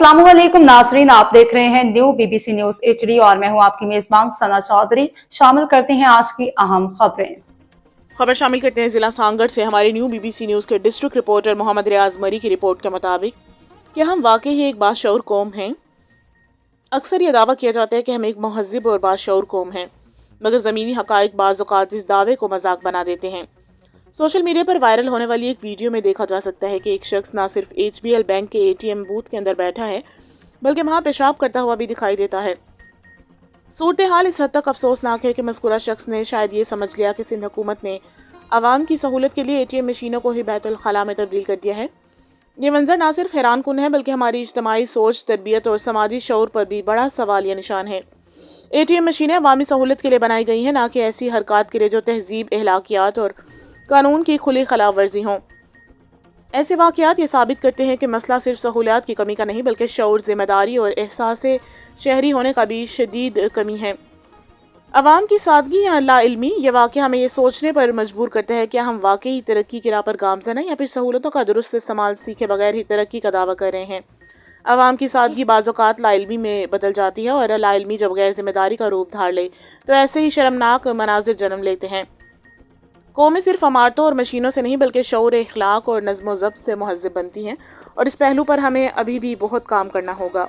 अस्सलाम वालेकुम नाजरीन, आप देख रहे हैं न्यू बीबीसी न्यूज HD और मैं हूं आपकी मेजबान सना चौधरी। शामिल करते हैं आज की अहम खबर शामिल करते हैं जिला सांगड़ से। हमारे न्यू बीबीसी न्यूज के डिस्ट्रिक्ट रिपोर्टर मोहम्मद रियाज मरी की रिपोर्ट के मुताबिक कि हम वाकई ही एक बाशऊर कौम हैं। अक्सर ये दावा किया जाता है कि हम एक महज़िब और बाशऊर कौम हैं, मगर ज़मीनी हक़ाइक़ बाज़ औक़ात इस दावे को मजाक बना देते हैं। सोशल मीडिया पर वायरल होने वाली एक वीडियो में देखा जा सकता है कि एक शख्स न सिर्फ HBL बैंक के ATM बूथ के अंदर बैठा है, बल्कि वहाँ पेशाब करता हुआ भी दिखाई देता है। सूरत हाल इस हद तक अफसोसनाक है कि मज़कूरा शख्स ने शायद ये समझ लिया कि सिंध हुकूमत ने आवाम की सहूलत के लिए ATM मशीनों को ही बैतुल खला में तब्दील कर दिया है। ये मंजर ना सिर्फ हैरान कुन है, बल्कि हमारी इज्तमाही सोच, तरबियत और समाजी शऊर पर भी बड़ा सवाल या निशान है। ATM मशीनें अवामी सहूलत के लिए बनाई गई हैं, ना कि ऐसी हरकत के लिए जो तहजीब, अहलाकियात और कानून की खुली खिलाफ वर्जी हों। ऐसे वाक़यात ये साबित करते हैं कि मसला सिर्फ सहूलियात की कमी का नहीं, बल्कि शऊर, ज़िम्मेदारी और एहसास शहरी होने का भी शदीद कमी है। अवाम की सादगी या लाइल्मी ये वाक़या हमें ये सोचने पर मजबूर करता है कि हम वाकई तरक्की की राह पर गामज़न हैं या फिर सहूलतों का दुरुस्त इस्तेमाल सीखे बगैर ही तरक्की का दावा कर रहे हैं। अवाम की सादगी बाज़ औक़ात लाइल्मी में बदल जाती है, और लाइल्मी जब गैर जिम्मेदारी का रूप धार ले तो ऐसे ही शर्मनाक मनाजिर जन्म लेते हैं। कौमें सिर्फ इमारतों और मशीनों से नहीं, बल्कि शऊर, अखलाक और नज़्म व ज़ब्त से मुहज़्ज़ब बनती हैं, और इस पहलू पर हमें अभी भी बहुत काम करना होगा।